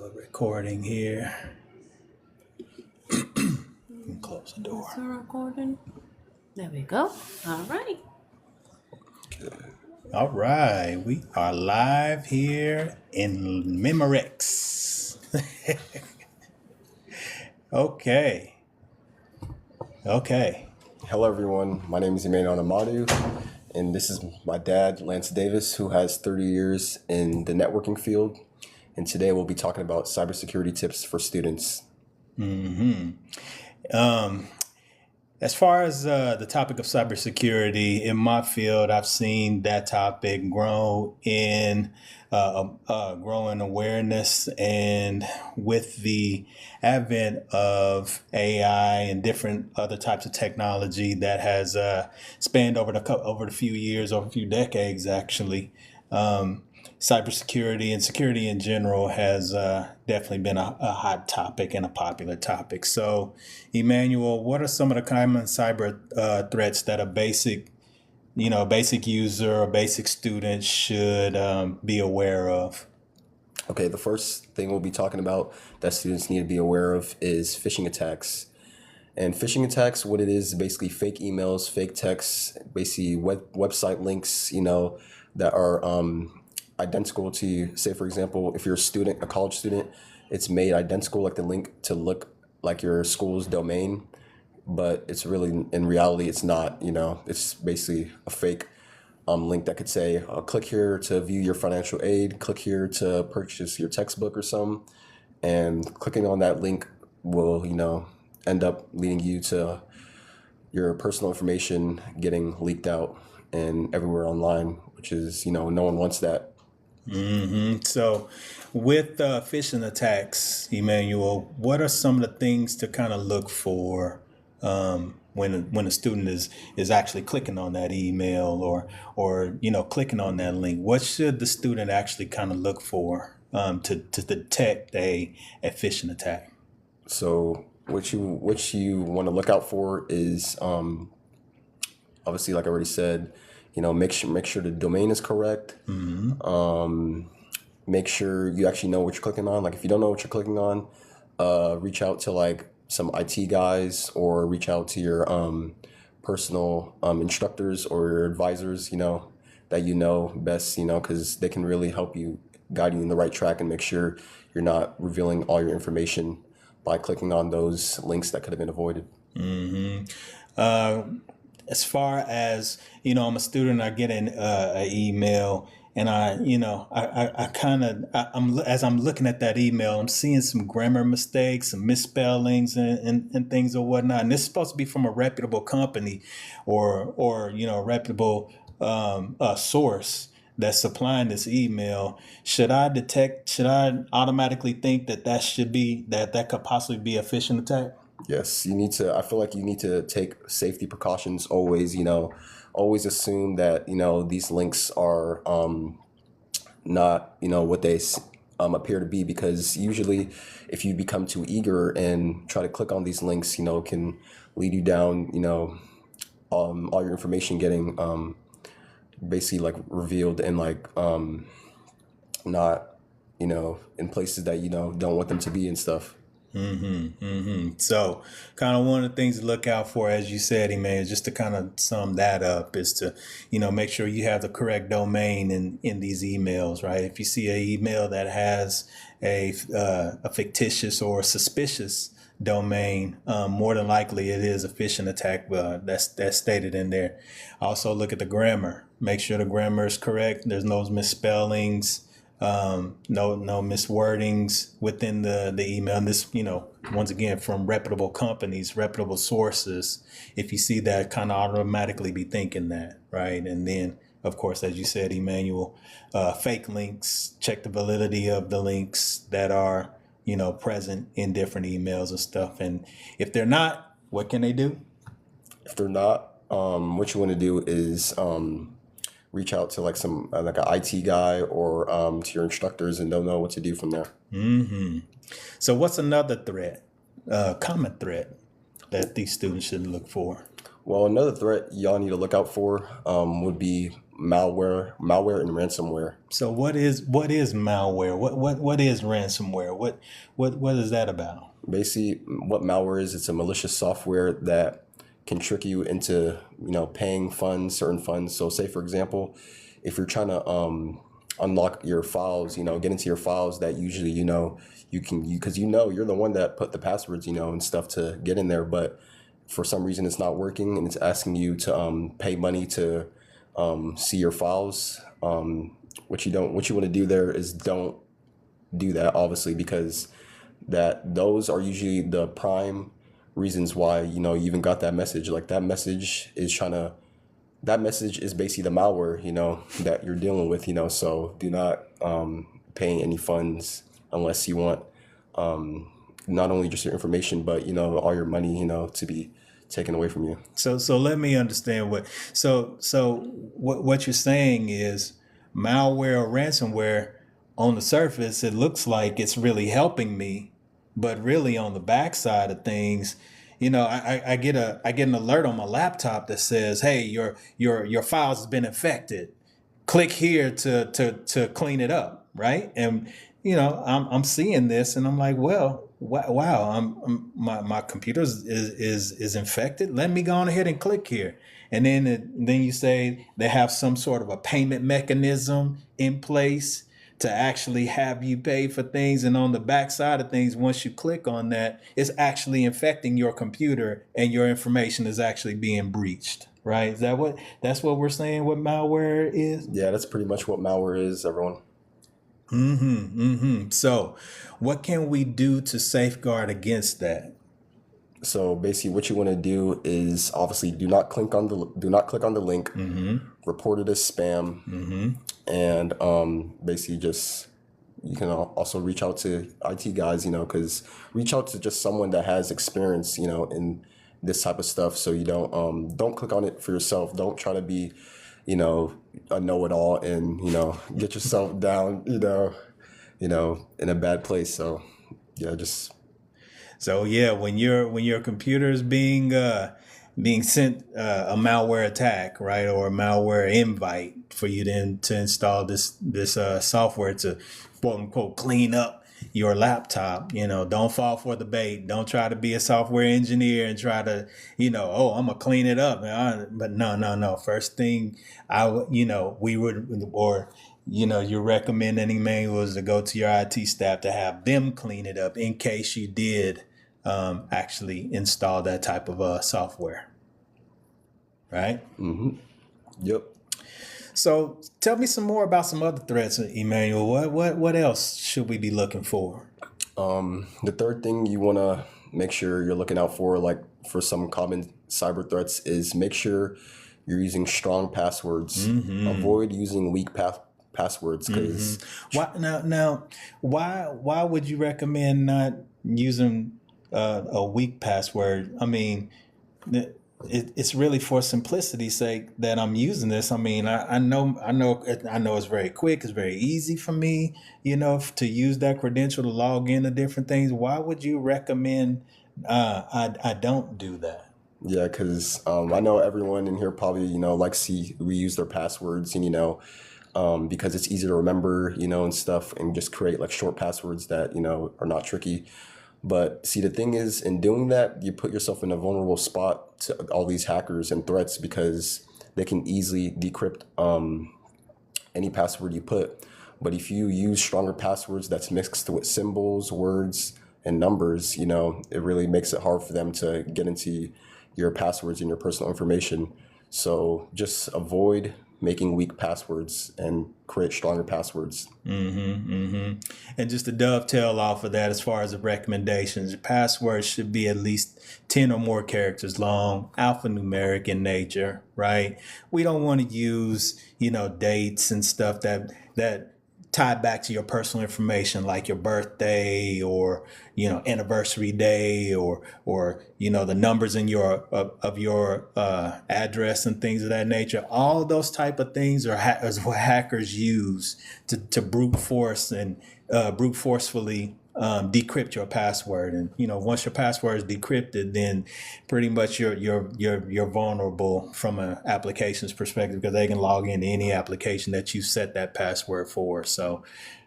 a recording here. Close the door. Is it recording? There we go. All right. All right, we are live here in Memorex. Okay. Hello, everyone. My name is Emmanuel Amadu, and this is my dad, Lance Davis, who has 30 years in the networking field. And today we'll be talking about cybersecurity tips for students. As far as the topic of cybersecurity, in my field, I've seen that topic grow in growing awareness, and with the advent of AI and different other types of technology that has spanned over the few years, over a few decades, actually. Cybersecurity and security in general has definitely been a hot topic and a popular topic. So, Emmanuel, what are some of the common cyber threats that a basic user or basic student should be aware of? Okay, the first thing we'll be talking about that students need to be aware of is phishing attacks. And phishing attacks, what it is basically fake emails, fake texts, basically website links, that are identical to, say, for example, if you're a college student, it's made identical, like the link to look like your school's domain, but it's really, in reality, it's not, it's basically a fake link that could say, click here to view your financial aid, click here to purchase your textbook or something. And clicking on that link will, end up leading you to your personal information getting leaked out and everywhere online, which is, no one wants that. So with phishing attacks, Emmanuel, what are some of the things to kind of look for when a student is actually clicking on that email or clicking on that link? What should the student actually kind of look for to detect a phishing attack? So what you want to look out for is obviously, like I already said, make sure the domain is correct. Make sure you actually know what you're clicking on. Like if you don't know what you're clicking on, reach out to like some IT guys or reach out to your personal instructors or your advisors, that best, because they can really help you, guide you in the right track and make sure you're not revealing all your information by clicking on those links that could have been avoided. As far as, I'm a student, I get an email and as I'm looking at that email, I'm seeing some grammar mistakes, some misspellings and things or whatnot. And this is supposed to be from a reputable company or a reputable source that's supplying this email. Should I automatically think that could possibly be a phishing attack? Yes, I feel like you need to take safety precautions always, always assume that, these links are not, what they appear to be, because usually if you become too eager and try to click on these links, it can lead you down, all your information getting basically like revealed and like not, in places that, don't want them to be and stuff. So kind of one of the things to look out for, as you said, Emmanuel, just to kind of sum that up, is to, make sure you have the correct domain in these emails, right? If you see an email that has a fictitious or suspicious domain, more than likely it is a phishing attack. That's stated in there. Also look at the grammar. Make sure the grammar is correct. There's no misspellings. No miswordings within the email. And this, once again, from reputable companies, reputable sources. If you see that, kind of automatically be thinking that, right? And then, of course, as you said, Emmanuel, fake links, check the validity of the links that are, present in different emails and stuff. And if they're not, what can they do? If they're not, what you want to do is reach out to like some like an IT guy or to your instructors, and they'll know what to do from there. So what's another threat, common threat that these students should look for? Well, another threat y'all need to look out for would be malware and ransomware. So what is malware? What is ransomware? What is that about? Basically, what malware is, it's a malicious software that can trick you into, paying certain funds. So say, for example, if you're trying to unlock your files, get into your files that usually, you can, because you're the one that put the passwords, and stuff to get in there. But for some reason it's not working and it's asking you to pay money to see your files. What you want to do there is don't do that, obviously, because those are usually the prime reasons why you even got that message. Like that message is basically the malware that you're dealing with. So do not pay any funds unless you want not only just your information but all your money to be taken away from you. So let me understand what you're saying is malware or ransomware. On the surface, it looks like it's really helping me, but really on the backside of things, I get an alert on my laptop that says, "Hey, your files has been infected. Click here to clean it up," right? And I'm seeing this, and I'm like, well, wow, my computer is infected. Let me go on ahead and click here, and then you say they have some sort of a payment mechanism in place to actually have you pay for things. And on the back side of things, once you click on that, it's actually infecting your computer and your information is actually being breached, right? That's what we're saying what malware is? Yeah, that's pretty much what malware is, everyone. So what can we do to safeguard against that? So basically what you want to do is obviously do not click on the link, report it as spam, and basically just you can also reach out to IT guys, because reach out to just someone that has experience, in this type of stuff. So you don't click on it for yourself. Don't try to be, a know-it-all and get yourself down, in a bad place. So yeah, just. So yeah, when your computer is being sent a malware attack, right, or a malware invite for you to install this software to quote unquote clean up your laptop, don't fall for the bait. Don't try to be a software engineer and try to, oh, I'm gonna clean it up. But no. First thing we would, or you recommend any manuals to go to your IT staff to have them clean it up in case you did actually install that type of software, right? Yep. So tell me some more about some other threats, Emmanuel. What else should we be looking for? The third thing you want to make sure you're looking out for, like for some common cyber threats, is make sure you're using strong passwords. Avoid using weak passwords, because why would you recommend not using a weak password? I mean, it's really for simplicity's sake that I'm using this. I mean, I know it's very quick. It's very easy for me, to use that credential to log into different things. Why would you recommend I don't do that? Yeah, because I know everyone in here probably likes to reuse their passwords, and because it's easy to remember, and stuff, and just create like short passwords that are not tricky. But see, the thing is, in doing that, you put yourself in a vulnerable spot to all these hackers and threats, because they can easily decrypt any password you put. But if you use stronger passwords that's mixed with symbols, words, and numbers, it really makes it hard for them to get into your passwords and your personal information. So just avoid making weak passwords and create stronger passwords. And just to dovetail off of that, as far as the recommendations, your password should be at least 10 or more characters long, alphanumeric in nature, right? We don't want to use, dates and stuff that tie back to your personal information, like your birthday or, anniversary day or, the numbers in of your address and things of that nature. All those type of things is what hackers use to brute forcefully decrypt your password. And once your password is decrypted, then pretty much you're vulnerable from an application's perspective, because they can log into any application that you set that password for. So,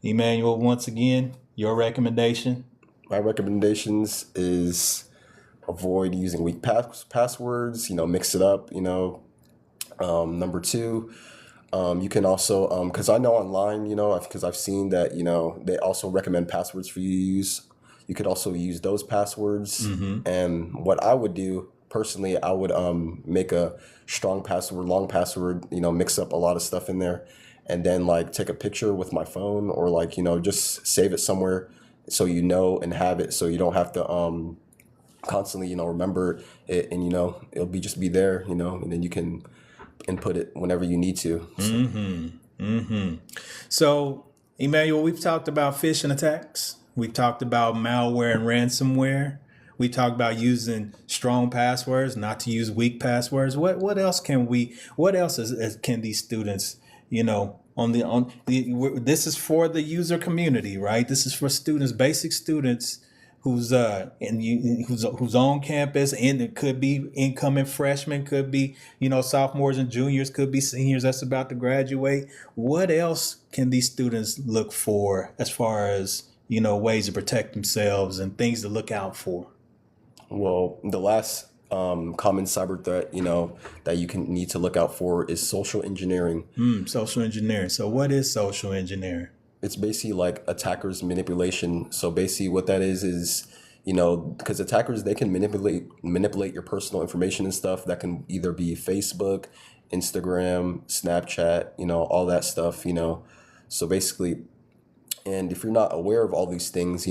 Emmanuel, once again, your recommendation? My recommendations is avoid using weak passwords. Mix it up. Number two, you can also, because I know online, because I've seen that, they also recommend passwords for you to use. You could also use those passwords. And what I would do personally, I would make a strong password, long password, mix up a lot of stuff in there, and then like take a picture with my phone, or like, just save it somewhere so and have it, so you don't have to constantly, remember it, and it'll just be there, and then you can input it whenever you need to. So, Emmanuel, we've talked about phishing attacks. We've talked about malware and ransomware. We talked about using strong passwords, not to use weak passwords. What else can can these students, this is for the user community, right? This is for students, basic students who's who's on campus, and it could be incoming freshmen, could be sophomores and juniors, could be seniors that's about to graduate. What else can these students look for as far as ways to protect themselves and things to look out for? Well, the last common cyber threat, that you need to look out for is social engineering. Social engineering. So what is social engineering? It's basically like attackers' manipulation. So basically what that is, because attackers, they can manipulate your personal information and stuff. That can either be Facebook, Instagram, Snapchat, all that stuff, So basically, and if you're not aware of all these things,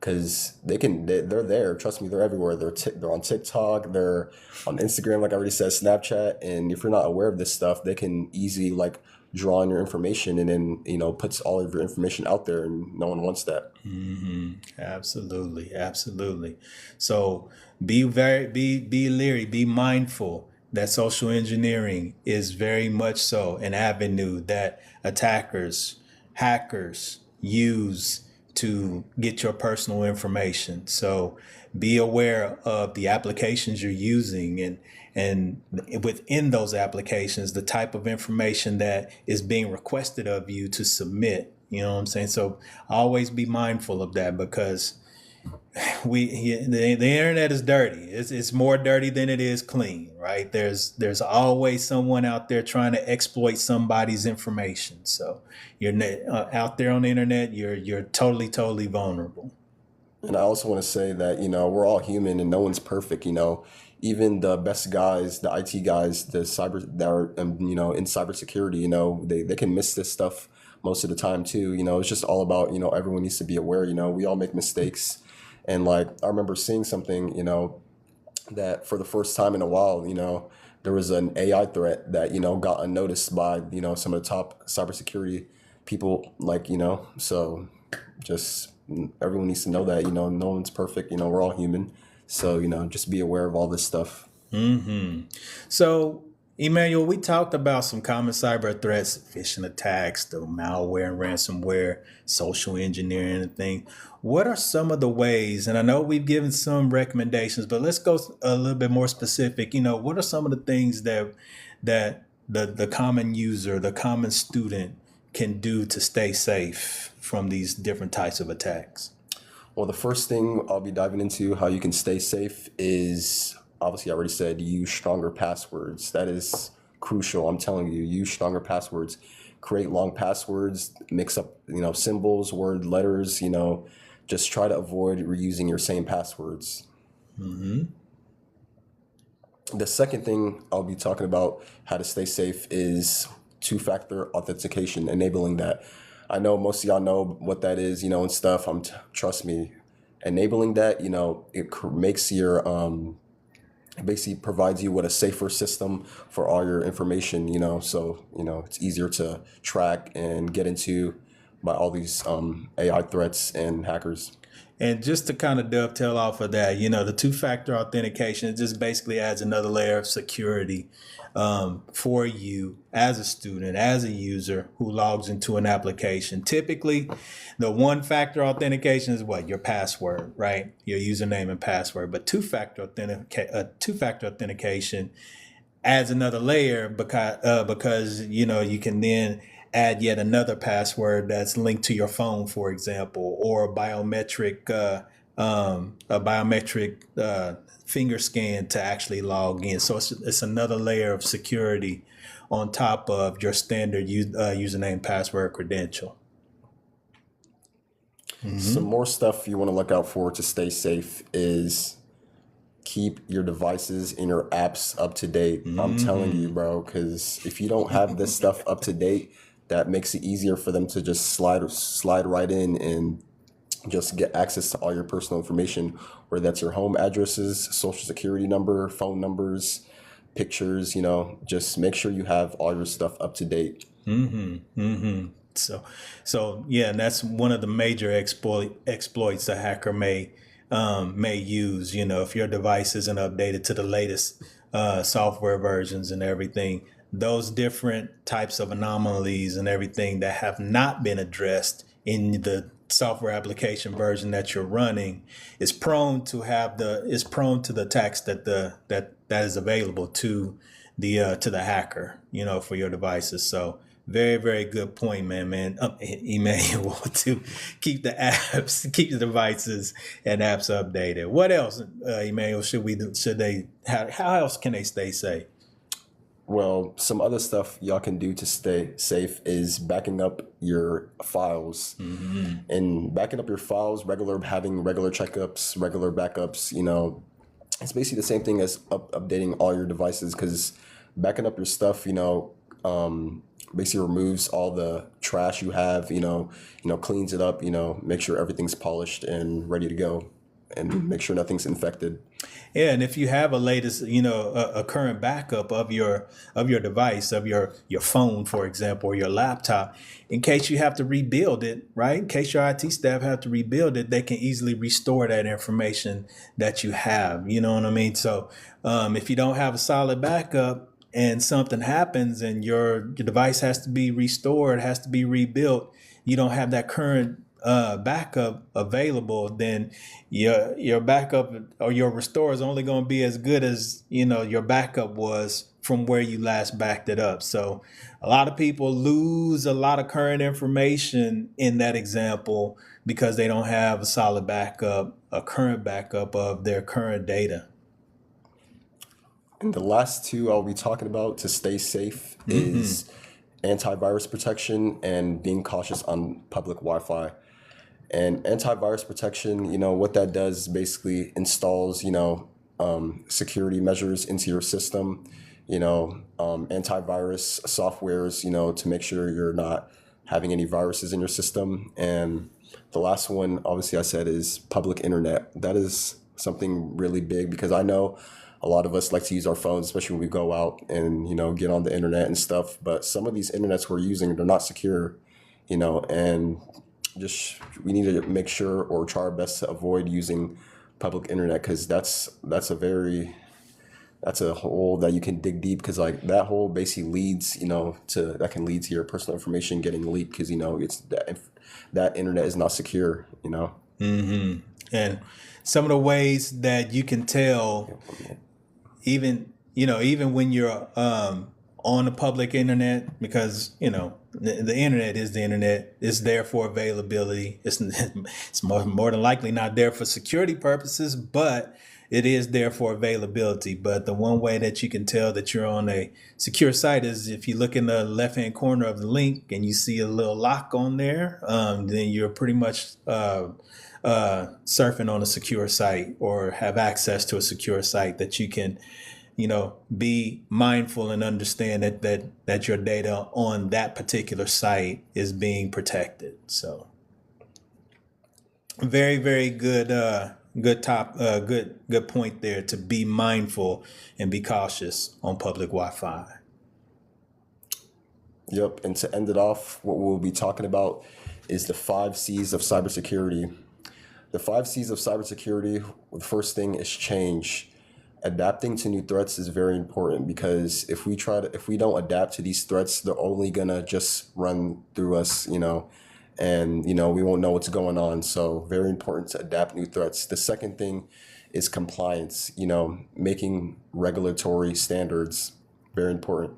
because they're there. Trust me, they're everywhere. They're on TikTok, they're on Instagram, like I already said, Snapchat. And if you're not aware of this stuff, they can easily like draw on your information, and then puts all of your information out there, and no one wants that. Absolutely. So be leery, be mindful that social engineering is very much so an avenue that hackers use to get your personal information. So be aware of the applications you're using, and within those applications, the type of information that is being requested of you to submit. You know what I'm saying? So always be mindful of that, because the internet is dirty. It's more dirty than it is clean, right? There's always someone out there trying to exploit somebody's information. So you're out there on the internet, you're totally vulnerable. And I also want to say that, we're all human and no one's perfect, Even the best guys, the IT guys, that are, in cybersecurity, they can miss this stuff most of the time too. It's just all about, everyone needs to be aware, we all make mistakes. And like, I remember seeing something, that for the first time in a while, there was an AI threat that, got unnoticed by, some of the top cybersecurity people, like, so just everyone needs to know that, no one's perfect, we're all human. So, just be aware of all this stuff. So, Emmanuel, we talked about some common cyber threats, phishing attacks, the malware and ransomware, social engineering and things. What are some of the ways, and I know we've given some recommendations, but let's go a little bit more specific. What are some of the things that the common user, the common student can do to stay safe from these different types of attacks? Well, the first thing I'll be diving into how you can stay safe is, obviously I already said, use stronger passwords. That is crucial. I'm telling you, use stronger passwords. Create long passwords, mix up, symbols, word, letters, just try to avoid reusing your same passwords. The second thing I'll be talking about how to stay safe is two-factor authentication, enabling that. I know most of y'all know what that is, and stuff. Trust me, enabling that, it makes your it basically provides you with a safer system for all your information, so it's easier to track and get into by all these AI threats and hackers. And just to kind of dovetail off of that, the two-factor authentication, it just basically adds another layer of security for you as a student, as a user who logs into an application. Typically, the one-factor authentication is what? Your password, right? Your username and password. But two-factor authentication adds another layer because you can then add yet another password that's linked to your phone, for example, or a biometric finger scan to actually log in. So it's another layer of security on top of your standard username, password, credential. Some more stuff you want to look out for to stay safe is keep your devices and your apps up to date. I'm telling you, bro, because if you don't have this stuff up to date, that makes it easier for them to just slide right in and just get access to all your personal information, whether that's your home addresses, social security number, phone numbers, pictures. Just make sure you have all your stuff up to date. So yeah, and that's one of the major exploits a hacker may use. If your device isn't updated to the latest software versions and everything, those different types of anomalies and everything that have not been addressed in the software application version that you're running is prone to the attacks that is available to the hacker, for your devices. So very, very good point, man. Emmanuel, to keep the devices and apps updated. What else, Emmanuel, how else can they stay safe? Well, some other stuff y'all can do to stay safe is backing up your files. And backing up your files, having regular checkups, regular backups, it's basically the same thing as updating all your devices, because backing up your stuff, basically removes all the trash you have, cleans it up, make sure everything's polished and ready to go, and make sure nothing's infected. Yeah, and if you have a current backup of your device, of your phone, for example, or your laptop, in case you have to rebuild it, right? In case your IT staff have to rebuild it, they can easily restore that information that you have. You know what I mean? So if you don't have a solid backup and something happens and your device has to be restored, has to be rebuilt, you don't have that current backup available, then your backup or your restore is only going to be as good as your backup was from where you last backed it up. So a lot of people lose a lot of current information in that example because they don't have a solid backup, a current backup of their current data. And the last two I'll be talking about to stay safe is antivirus protection and being cautious on public Wi-Fi. And antivirus protection, what that does is basically installs, security measures into your system, antivirus softwares, to make sure you're not having any viruses in your system. And the last one, obviously, I said is public internet. That is something really big, because I know a lot of us like to use our phones, especially when we go out and, get on the internet and stuff. But some of these internets we're using, they're not secure, and we need to make sure or try our best to avoid using public internet, because that's a hole that you can dig deep, because like that hole basically leads that can lead to your personal information getting leaked, because it's that internet is not secure. And some of the ways that you can tell, even when you're on the public internet, because the internet is the internet. It's there for availability. It's more than likely not there for security purposes, but it is there for availability. But the one way that you can tell that you're on a secure site is if you look in the left-hand corner of the link and you see a little lock on there, then you're pretty much surfing on a secure site, or have access to a secure site that you can be mindful and understand that your data on that particular site is being protected. So very, very good, good point there, to be mindful and be cautious on public Wi-Fi. Yep. And to end it off, what we'll be talking about is the 5 C's of cybersecurity. The 5 C's of cybersecurity, the first thing is change. Adapting to new threats is very important, because if we don't adapt to these threats, they're only gonna just run through us, and we won't know what's going on. So very important to adapt new threats. The second thing is compliance, making regulatory standards, very important.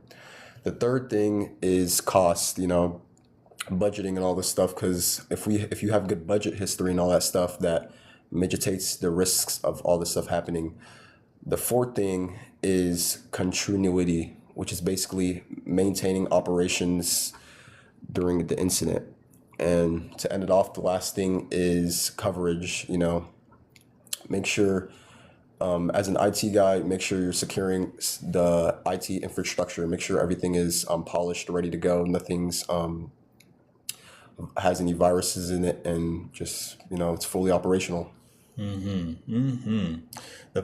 The third thing is cost, budgeting and all this stuff, because if you have good budget history and all that stuff, that mitigates the risks of all this stuff happening. The fourth thing is continuity, which is basically maintaining operations during the incident. And to end it off, the last thing is coverage. Make sure, as an IT guy, make sure you're securing the IT infrastructure. Make sure everything is polished, ready to go. Nothing's has any viruses in it, and just it's fully operational. The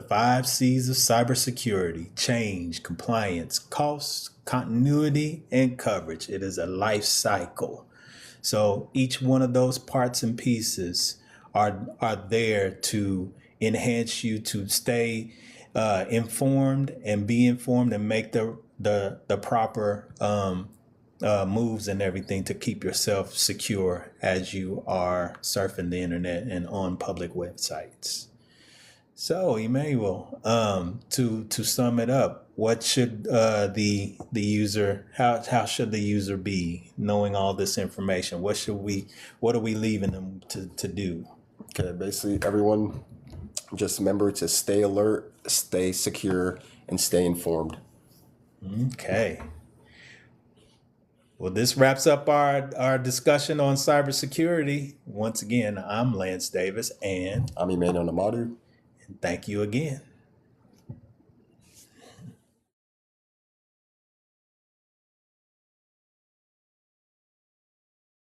5 C's of cybersecurity: change, compliance, cost, continuity, and coverage. It is a life cycle. So each one of those parts and pieces are there to enhance you to stay informed and be informed and make the proper moves and everything to keep yourself secure as you are surfing the internet and on public websites. So, Emmanuel, to sum it up, what should the user how should the user be knowing all this information? What are we leaving them to do? Okay, basically everyone just remember to stay alert, stay secure, and stay informed. Okay. Well, this wraps up our discussion on cybersecurity. Once again, I'm Lance Davis, and I'm Emmanuel Namadu. thank you again.